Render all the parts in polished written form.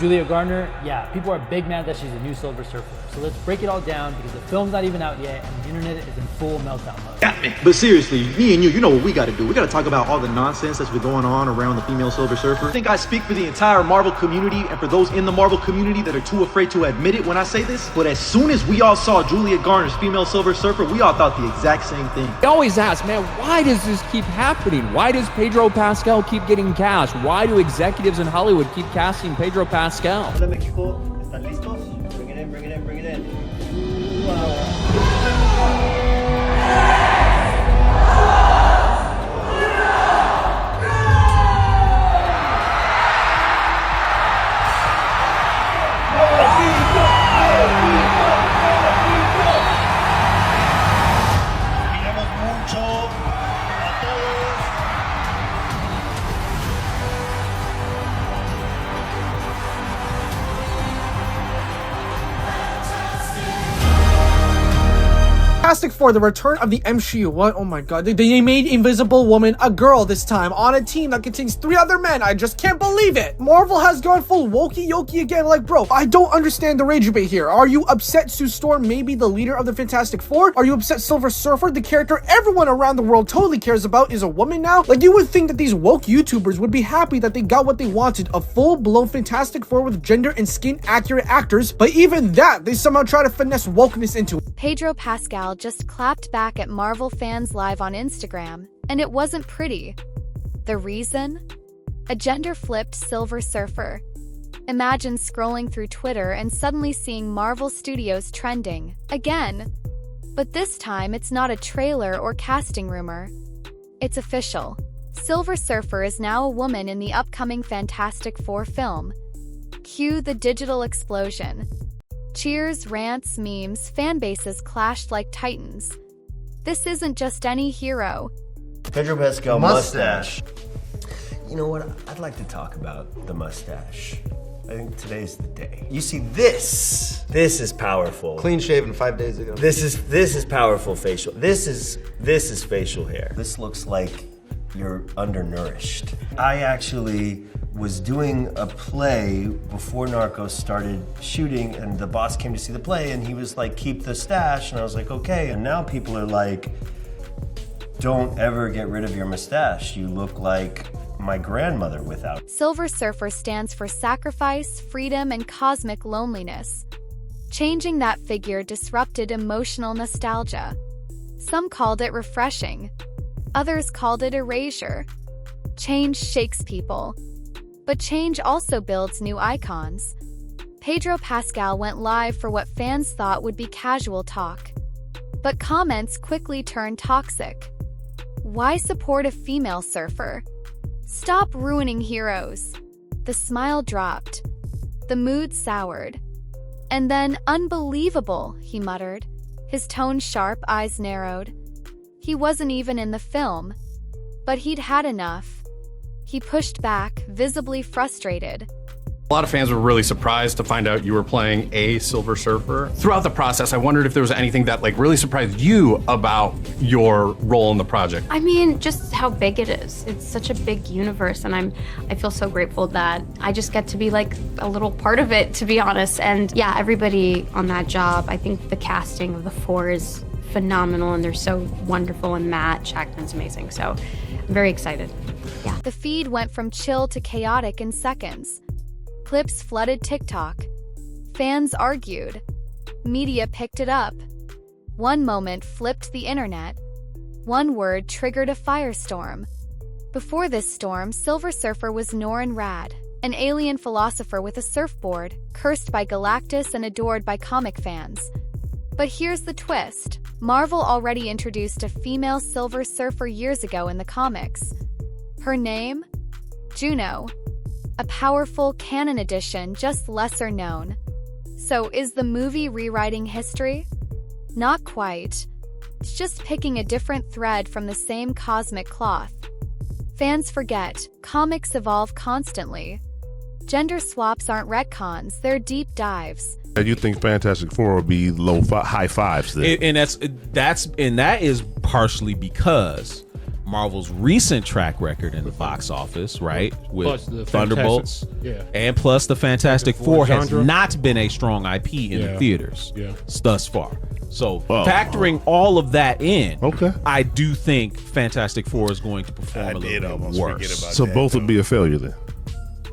Julia Garner, yeah, people are big mad that she's a new Silver Surfer. So let's break it all down because the film's not even out yet and the internet is in full meltdown mode. Got me. But seriously, me and you know what we gotta do. We gotta talk about all the nonsense that's been going on around the female Silver Surfer. I think I speak for the entire Marvel community and for those in the Marvel community that are too afraid to admit it when I say this. But as soon as we all saw Julia Garner's female Silver Surfer, we all thought the exact same thing. I always ask, man, why does this keep happening? Why does Pedro Pascal keep getting cast? Why do executives in Hollywood keep casting Pedro Pascal? Hola México, ¿están listos? Bring it in, bring it in, bring it in. Wow. Fantastic Four, the return of the MCU. What? Oh my god. They made Invisible Woman a girl this time on a team that contains 3 other men. I just can't believe it. Marvel has gone full woke-yoki again. Like, bro, I don't understand the rage debate here. Are you upset Sue Storm may be the leader of the Fantastic Four? Are you upset Silver Surfer, the character everyone around the world totally cares about, is a woman now? Like, you would think that these woke YouTubers would be happy that they got what they wanted, a full-blown Fantastic Four with gender and skin-accurate actors, but even that, they somehow try to finesse wokeness into it. Pedro Pascal just clapped back at Marvel fans live on Instagram, and it wasn't pretty. The reason? A gender-flipped Silver Surfer. Imagine scrolling through Twitter and suddenly seeing Marvel Studios trending, again. But this time it's not a trailer or casting rumor. It's official. Silver Surfer is now a woman in the upcoming Fantastic Four film. Cue the digital explosion. Cheers, rants, memes, fanbases clashed like titans. This isn't just any hero. Pedro Pascal mustache. You know what? I'd like to talk about the mustache. I think today's the day. You see this. This is powerful. Clean shaven 5 days ago. This is powerful facial. This is facial hair. This looks like you're undernourished. I actually was doing a play before Narcos started shooting, and the boss came to see the play and he was like, keep the stash, and I was like, okay. And now people are like, don't ever get rid of your mustache. You look like my grandmother without. Silver Surfer stands for sacrifice, freedom, and cosmic loneliness. Changing that figure disrupted emotional nostalgia. Some called it refreshing. Others called it erasure. Change shakes people. But change also builds new icons. Pedro Pascal went live for what fans thought would be casual talk. But comments quickly turned toxic. Why support a female surfer? Stop ruining heroes. The smile dropped. The mood soured. And then, unbelievable, he muttered. His tone sharp, eyes narrowed. He wasn't even in the film. But he'd had enough. He pushed back, visibly frustrated. A lot of fans were really surprised to find out you were playing a Silver Surfer. Throughout the process, I wondered if there was anything that really surprised you about your role in the project. I mean, just how big it is. It's such a big universe, and I feel so grateful that I just get to be like a little part of it, to be honest. And yeah, everybody on that job, I think the casting of the 4 is phenomenal, and they're so wonderful, and Matt Shackman's amazing, so I'm very excited. Yeah. The feed went from chill to chaotic in seconds. Clips flooded TikTok. Fans argued. Media picked it up. One moment flipped the internet. One word triggered a firestorm. Before this storm, Silver Surfer was Norrin Rad, an alien philosopher with a surfboard, cursed by Galactus and adored by comic fans. But here's the twist. Marvel already introduced a female Silver Surfer years ago in the comics. Her name? Juno. A powerful canon addition, just lesser known. So is the movie rewriting history? Not quite. It's just picking a different thread from the same cosmic cloth. Fans forget, comics evolve constantly. Gender swaps aren't retcons, they're deep dives. And you think Fantastic Four will be high fives then? And that is partially because Marvel's recent track record in the box office, right? With Plus the Thunderbolts, Fantastic- yeah. and plus the Fantastic Four has genre. not been a strong IP in the theaters thus far. So factoring all of that in, I do think Fantastic Four is going to perform a little bit worse. So both would be a failure then.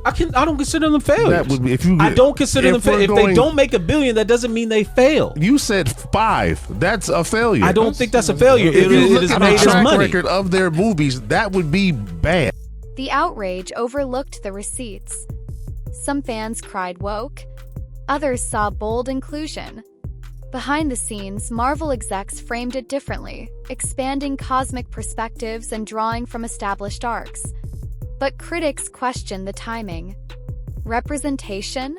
I don't consider them failures. That would be, if you I don't consider them failures. If they going- don't make $1 billion, that doesn't mean they failed. You said 5. That's a failure. I don't think that's a failure. If you It look has at made the us track money. record of their movies, that would be bad. The outrage overlooked the receipts. Some fans cried woke, others saw bold inclusion. Behind the scenes, Marvel execs framed it differently, expanding cosmic perspectives and drawing from established arcs. But critics questioned the timing. Representation?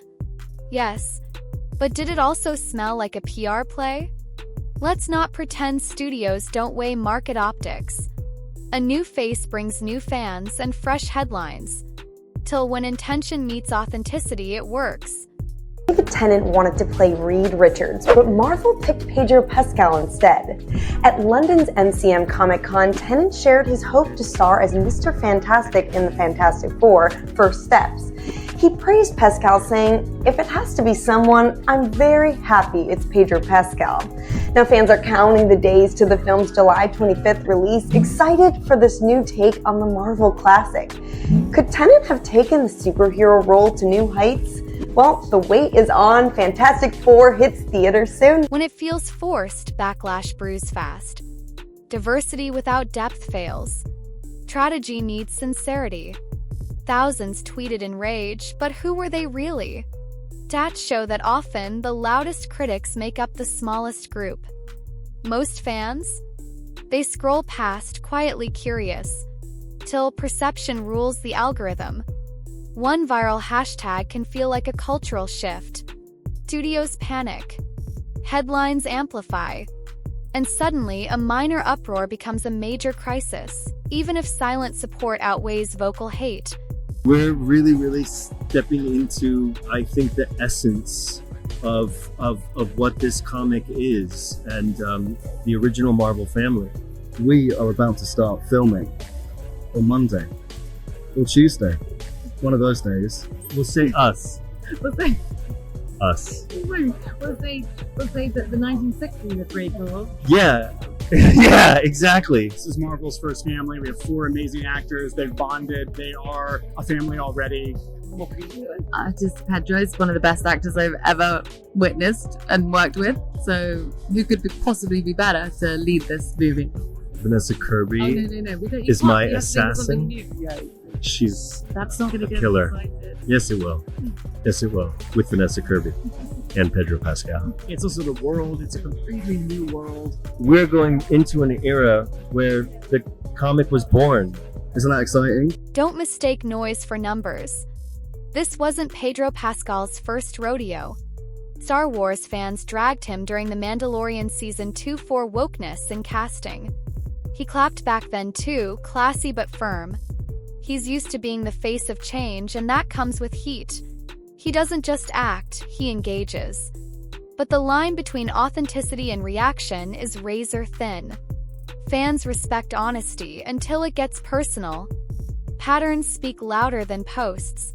Yes. But did it also smell like a PR play? Let's not pretend studios don't weigh market optics. A new face brings new fans and fresh headlines. Till when intention meets authenticity, it works. David Tennant wanted to play Reed Richards, but Marvel picked Pedro Pascal instead. At London's MCM Comic Con, Tennant shared his hope to star as Mr. Fantastic in the Fantastic Four: First Steps. He praised Pascal, saying, "If it has to be someone, I'm very happy it's Pedro Pascal." Now fans are counting the days to the film's July 25th release, excited for this new take on the Marvel classic. Could Tennant have taken the superhero role to new heights? Well, the wait is on. Fantastic Four hits theaters soon. When it feels forced, backlash brews fast. Diversity without depth fails. Strategy needs sincerity. Thousands tweeted in rage, but who were they really? Stats show that often the loudest critics make up the smallest group. Most fans? They scroll past, quietly curious, till perception rules the algorithm. One viral hashtag can feel like a cultural shift. Studios panic. Headlines amplify. And suddenly, a minor uproar becomes a major crisis, even if silent support outweighs vocal hate. We're really stepping into, I think, the essence of what this comic is and the original Marvel family. We are about to start filming on Monday or Tuesday. One of those days. We'll say us. We'll say Us. we'll say that the 1960s are pretty cool. Yeah. Yeah, exactly. This is Marvel's first family. We have 4 amazing actors. They've bonded. They are a family already. Artist Pedro is one of the best actors I've ever witnessed and worked with. So who could possibly be better to lead this movie? Vanessa Kirby No. is my assassin. She's That's not going to a get killer. excited. Yes, it will. Yes, it will. With Vanessa Kirby and Pedro Pascal. It's also the world. It's a completely new world. We're going into an era where the comic was born. Isn't that exciting? Don't mistake noise for numbers. This wasn't Pedro Pascal's first rodeo. Star Wars fans dragged him during The Mandalorian Season 2 for wokeness in casting. He clapped back then too, classy but firm. He's used to being the face of change, and that comes with heat. He doesn't just act, he engages. But the line between authenticity and reaction is razor thin. Fans respect honesty until it gets personal. Patterns speak louder than posts.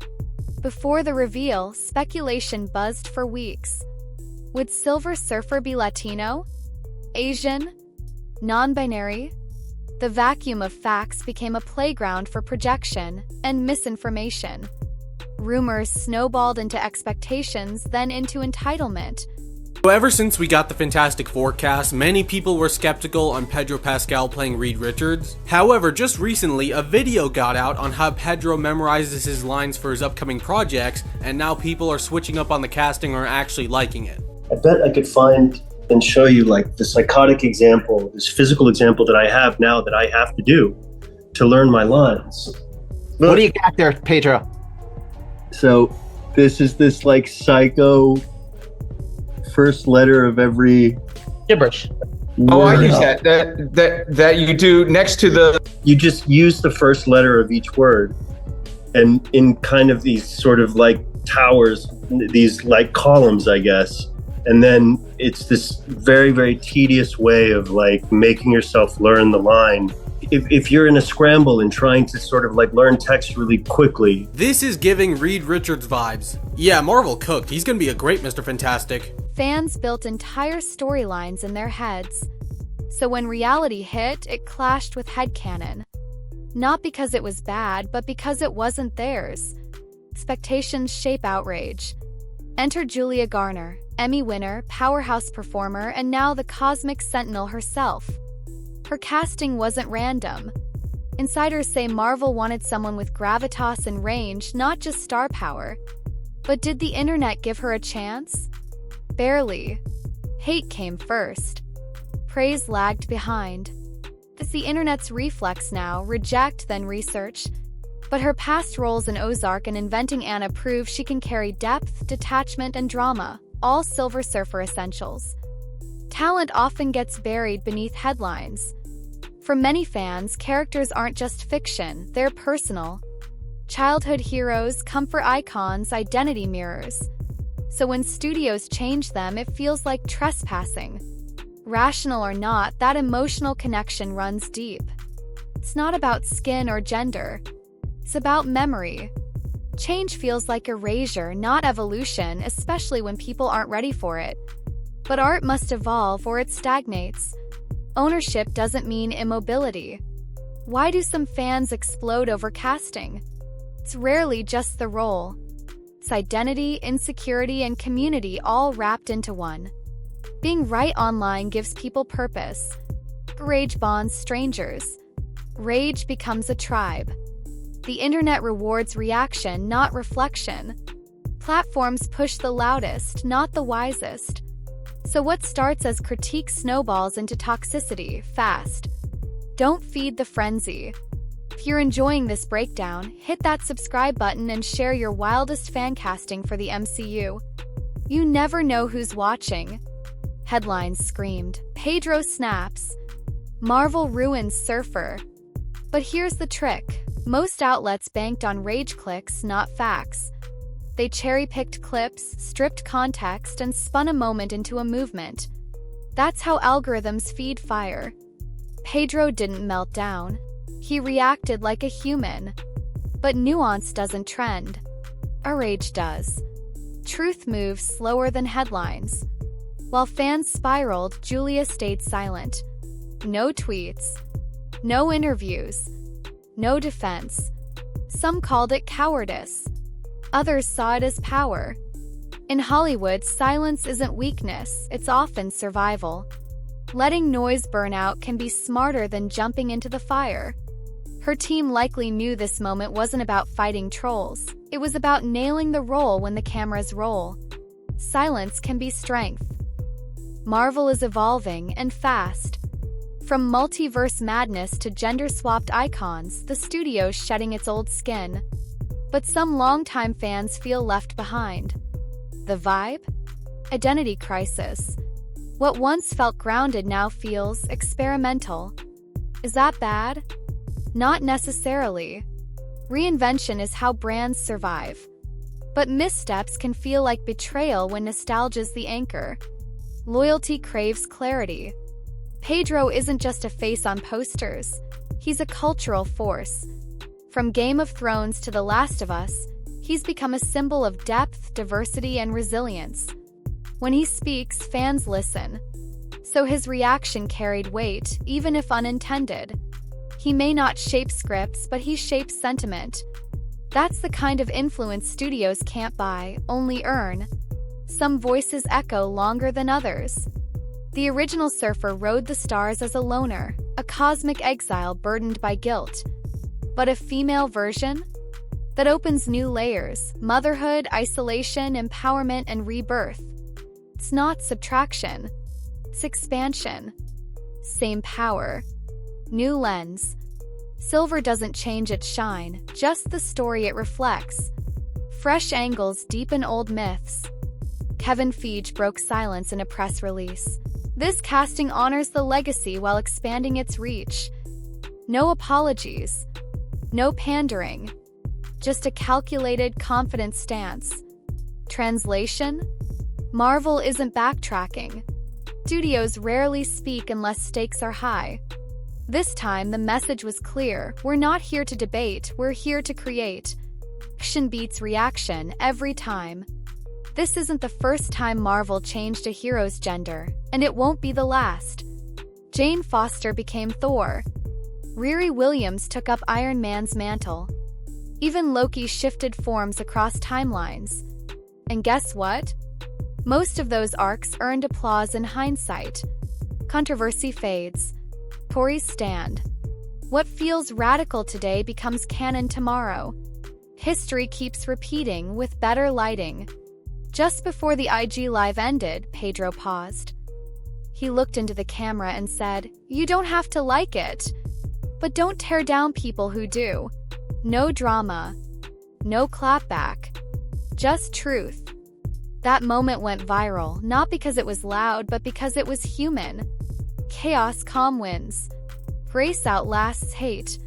Before the reveal, speculation buzzed for weeks. Would Silver Surfer be Latino? Asian? Non-binary? The vacuum of facts became a playground for projection and misinformation. Rumors snowballed into expectations, then into entitlement. So ever since we got the Fantastic Four cast, many people were skeptical on Pedro Pascal playing Reed Richards. However, just recently, a video got out on how Pedro memorizes his lines for his upcoming projects, and now people are switching up on the casting or actually liking it. I bet I could find and show you like the psychotic example, this physical example that I have now that I have to do to learn my lines. What do you got there, Pedro? So this is this like psycho first letter of every gibberish. Word. Oh, I use that you do next to the. You just use the first letter of each word, and in kind of these sort of like towers, these like columns, I guess. And then it's this very, very tedious way of like making yourself learn the line if you're in a scramble and trying to sort of like learn text really quickly. This is giving Reed Richards vibes. Yeah, Marvel cooked. He's gonna be a great Mr. Fantastic. Fans built entire storylines in their heads. So when reality hit, it clashed with headcanon. Not because it was bad, but because it wasn't theirs. Expectations shape outrage. Enter Julia Garner, Emmy winner, powerhouse performer, and now the cosmic sentinel herself. Her casting wasn't random. Insiders say Marvel wanted someone with gravitas and range, not just star power. But did the internet give her a chance? Barely. Hate came first. Praise lagged behind. It's the internet's reflex now, reject then research. But her past roles in Ozark and Inventing Anna prove she can carry depth, detachment, and drama, all Silver Surfer essentials. Talent often gets buried beneath headlines. For many fans, characters aren't just fiction, they're personal. Childhood heroes, comfort icons, identity mirrors. So when studios change them, it feels like trespassing. Rational or not, that emotional connection runs deep. It's not about skin or gender. It's about memory. Change feels like erasure, not evolution, especially when people aren't ready for it. But art must evolve or it stagnates. Ownership doesn't mean immobility. Why do some fans explode over casting? It's rarely just the role. It's identity, insecurity, and community all wrapped into one. Being right online gives people purpose. Rage bonds strangers. Rage becomes a tribe. The internet rewards reaction, not reflection. Platforms push the loudest, not the wisest. So what starts as critique snowballs into toxicity, fast. Don't feed the frenzy. If you're enjoying this breakdown, hit that subscribe button and share your wildest fan casting for the MCU. You never know who's watching. Headlines screamed, Pedro snaps. Marvel ruins Surfer. But here's the trick. Most outlets banked on rage clicks, not facts. They cherry-picked clips, stripped context, and spun a moment into a movement. That's how algorithms feed fire. Pedro didn't melt down. He reacted like a human. But nuance doesn't trend. A rage does. Truth moves slower than headlines. While fans spiraled, Julia stayed silent. No tweets. No interviews. No defense. Some called it cowardice. Others saw it as power. In Hollywood, silence isn't weakness, it's often survival. Letting noise burn out can be smarter than jumping into the fire. Her team likely knew this moment wasn't about fighting trolls. It was about nailing the role when the cameras roll. Silence can be strength. Marvel is evolving, and fast. From multiverse madness to gender-swapped icons, the studio's shedding its old skin. But some longtime fans feel left behind. The vibe? Identity crisis. What once felt grounded now feels experimental. Is that bad? Not necessarily. Reinvention is how brands survive. But missteps can feel like betrayal when nostalgia's the anchor. Loyalty craves clarity. Pedro isn't just a face on posters. He's a cultural force. From Game of Thrones to The Last of Us, he's become a symbol of depth, diversity, and resilience. When he speaks, fans listen. So his reaction carried weight, even if unintended. He may not shape scripts, but he shapes sentiment. That's the kind of influence studios can't buy, only earn. Some voices echo longer than others. The original Surfer rode the stars as a loner, a cosmic exile burdened by guilt. But a female version? That opens new layers: motherhood, isolation, empowerment, and rebirth. It's not subtraction. It's expansion. Same power. New lens. Silver doesn't change its shine, just the story it reflects. Fresh angles deepen old myths. Kevin Feige broke silence in a press release. This casting honors the legacy while expanding its reach. No apologies. No pandering. Just a calculated, confident stance. Translation? Marvel isn't backtracking. Studios rarely speak unless stakes are high. This time, the message was clear. We're not here to debate, we're here to create. Action beats reaction every time. This isn't the first time Marvel changed a hero's gender, and it won't be the last. Jane Foster became Thor. Riri Williams took up Iron Man's mantle. Even Loki shifted forms across timelines. And guess what? Most of those arcs earned applause in hindsight. Controversy fades. Tories stand. What feels radical today becomes canon tomorrow. History keeps repeating with better lighting. Just before the IG Live ended, Pedro paused. He looked into the camera and said, "You don't have to like it, but don't tear down people who do. No drama. No clapback. Just truth." That moment went viral, not because it was loud, but because it was human. Chaos calm wins. Grace outlasts hate.